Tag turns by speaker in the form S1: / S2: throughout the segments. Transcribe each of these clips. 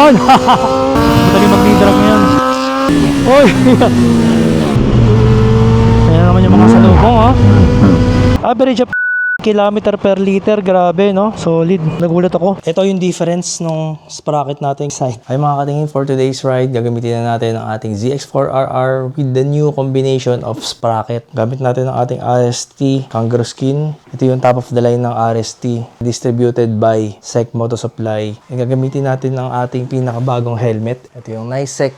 S1: Yun! Madaling mag-drag ngayon. Oy! Ayan naman yung mga salubong, oh. Average of kilometer per liter, grabe no, solid. Nagulat ako. Ito yung difference nung sprocket natin side. Ay mga katingin, for today's ride, gagamitin na natin ang ating ZX4RR with the new combination of sprocket. Gamit natin ang ating RST Kangaroo Skin. Ito yung top of the line ng RST, distributed by SEC Moto Supply. And gagamitin natin ang ating pinakabagong helmet. Ito yung Nisec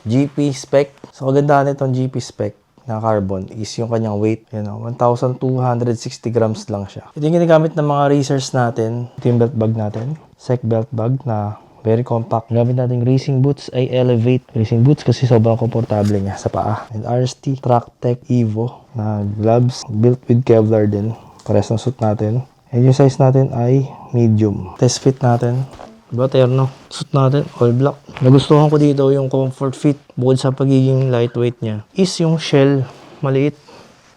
S1: GP spec. So kagandahan nitong GP spec na carbon is yung kanyang weight. Yan o, 1,260 grams lang siya. Ito yung ginagamit ng mga racers natin. Ito yung belt bag natin. SEC belt bag na very compact. Gamit natin racing boots ay Elevate racing boots kasi sobrang komportable niya sa paa. And RST Track Tech Evo na gloves built with Kevlar din. Pares ng suit natin. And yung size natin ay medium. Test fit natin. Diba, terno? Suit natin, all black. Nagustuhan ko dito yung comfort fit. Bukod sa pagiging lightweight niya, is yung shell, maliit.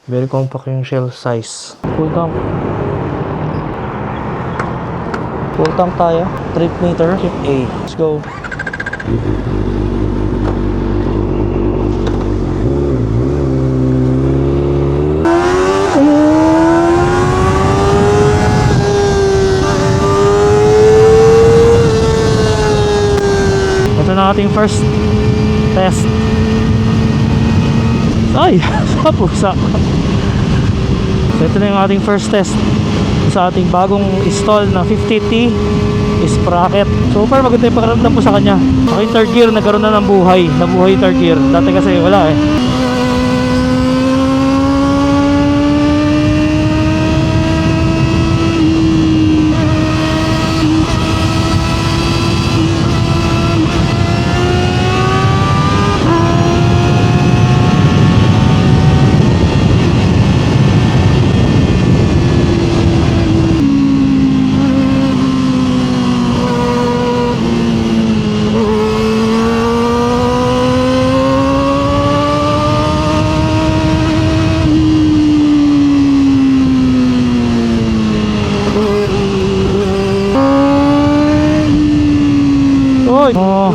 S1: Very compact yung shell size. Full tank. Full tank tayo. Trip meter, trip A. Let's go. Ating first test. Ay, sa pusa. So ito na yung ating first test sa ating bagong install na 50T sprocket. So far maganda yung pakiramdam po sa kanya. Saka yung third gear nagkaroon na ng buhay. Nabuhay third gear. Dati kasi wala eh. Oh.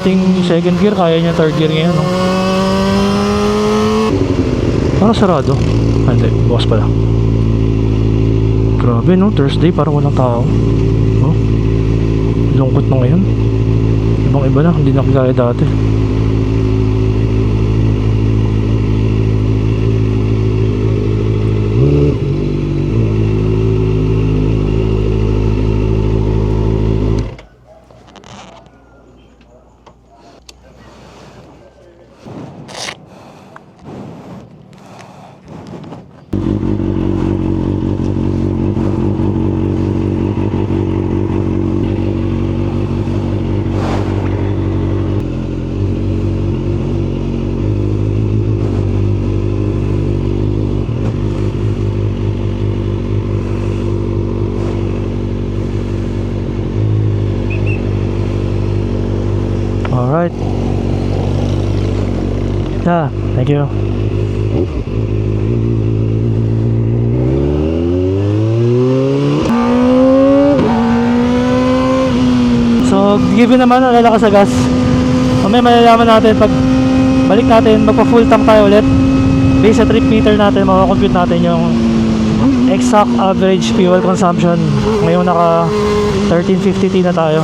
S1: dating second gear, kaya niya third gear ngayon, no? Parang sarado. Hindi, bukas pala. Grabe no, Thursday parang walang tao. Oh, lungkot na ngayon. Ibang iba na, hindi na kagaya dati. Alright. Yeah, thank you. So, given naman ang lalakas sa gas. Mamaya malalaman natin pag balik natin, magpa full tank tayo ulit. Based sa trip meter natin, makakompute natin yung exact average fuel consumption. Ngayon naka 1350T na tayo.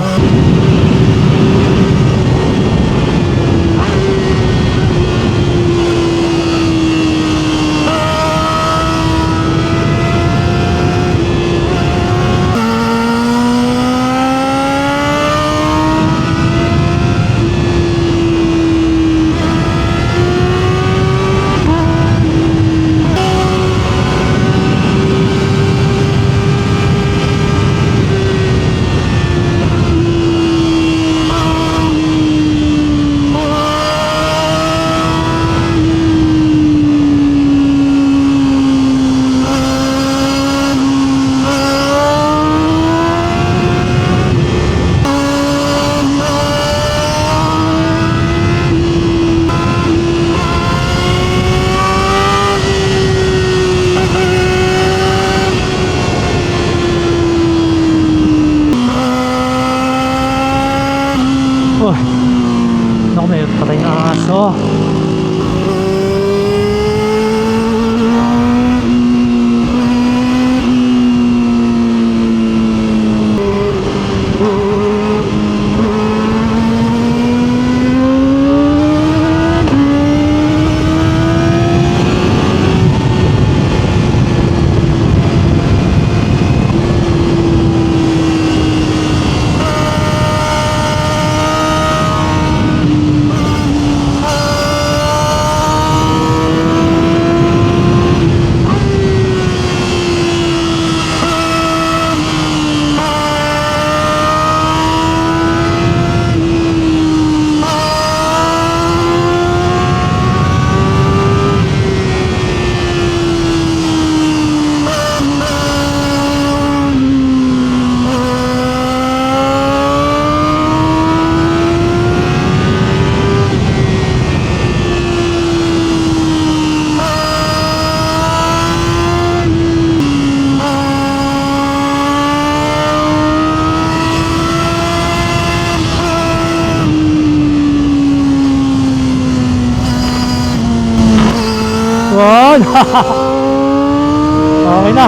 S1: Oh, naku, may patay na aso. Wow! Okay na.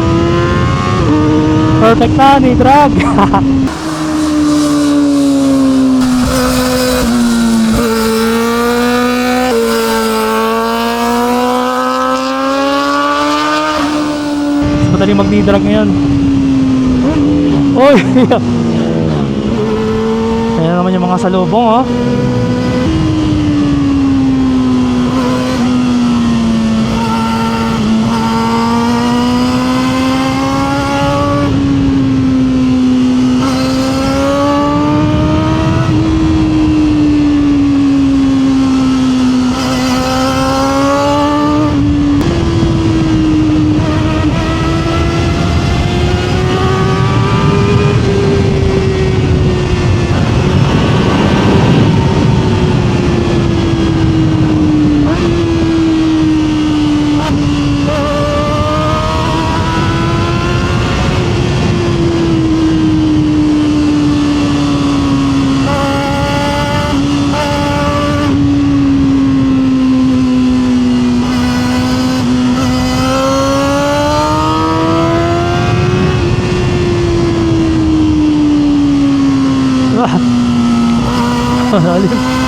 S1: Perfect na, ni drag. Madali mag-drag ngayon. Oy! Ayan naman yung mga salubong, oh. ilalim.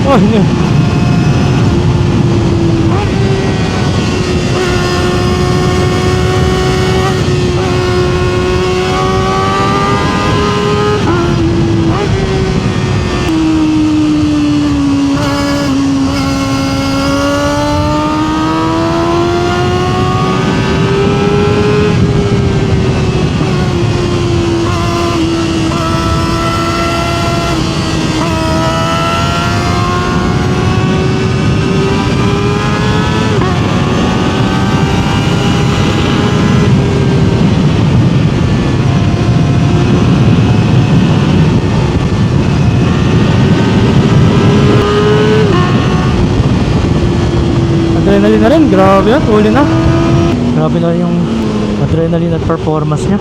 S1: Oh, no. Adrenaline na rin, grabe yan, huli na. Grabe na yung adrenaline at performance niya.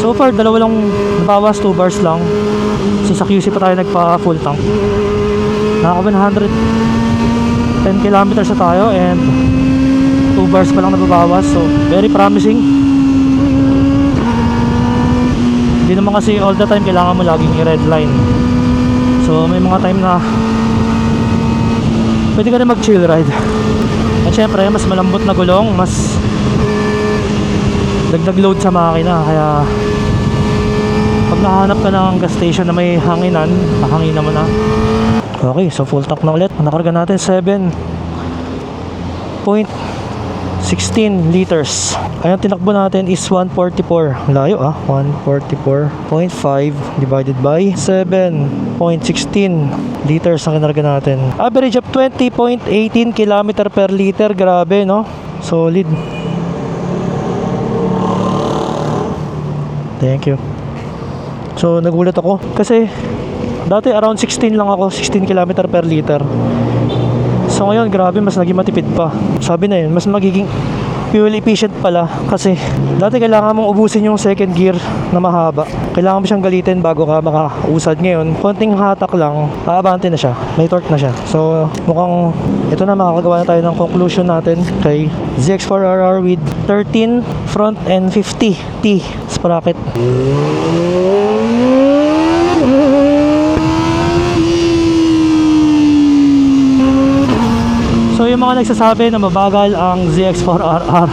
S1: So far, dalawa lang nabawas, 2 bars lang. So sa QC pa tayo nagpa full tank. Naka 110 kilometers na tayo and 2 bars pa lang nababawas. So very promising. Hindi naman kasi all the time kailangan mo laging i-redline. So may mga time na pwede ka rin mag chill ride. At syempre mas malambot na gulong, mas dagdag load sa makina. Kaya pag nakahanap ka ng gas station na may hanginan, mahangin naman na. Okay, so full tank na ulit. Nakarga natin 7.16 liters. Ayun, tinakbo natin is 144. Layo 144.5 divided by 7.16 liters ang kinarga natin. Average of 20.18 km per liter. Grabe, no? Solid. Thank you. So nagulat ako kasi dati around 16 lang ako, 16 km per liter. So ngayon grabe, mas naging matipid pa. Sabi na yun, mas magiging fuel efficient pala kasi dati kailangan mong ubusin yung second gear na mahaba. Kailangan mo siyang galitin bago ka makausad. Ngayon, konting hatak lang, aabante na siya. May torque na siya. So mukhang ito na, makakagawa na tayo ng conclusion natin kay ZX4RR with 13 front and 50 T sprocket. So yung mga nagsasabi na mabagal ang ZX4RR,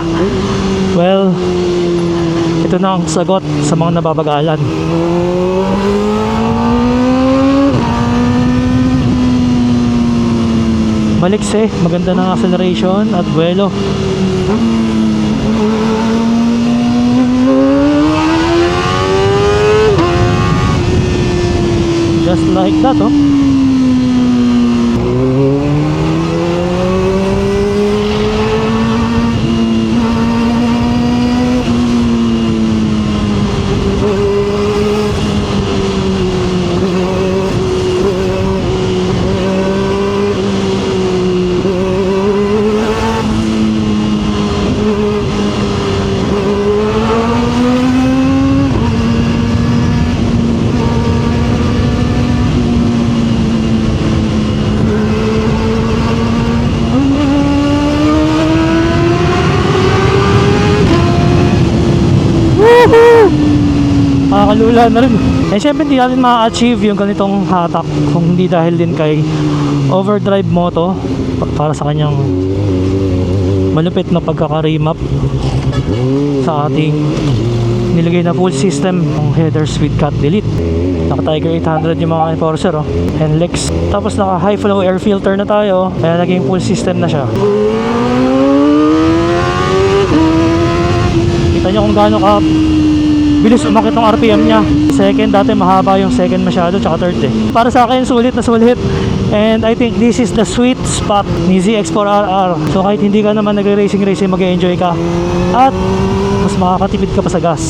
S1: well, ito na ang sagot sa mga nababagalan. Malikse, maganda ng acceleration at buwelo. Just like that, oh. nakakalula na rin. Eh syempre hindi natin ma-achieve yung ganitong hatak kung hindi dahil din kay Overdrive Moto para sa kanyang malupit na pagkaka-remap sa ating nilagay na full system ng headers with cut delete. Naka Tiger 800 yung mga enforcer and Lex. Tapos naka high flow air filter na tayo, kaya naging full system na siya. Kita nyo kung gaano ka bilis umakit ng RPM niya. Second, dati mahaba yung second masyado, tsaka third Para sa akin, sulit na sulit. And I think this is the sweet spot ni ZX4RR. So kahit hindi ka naman nagre-racing, mag-enjoy ka. At mas makakatipid ka pa sa gas.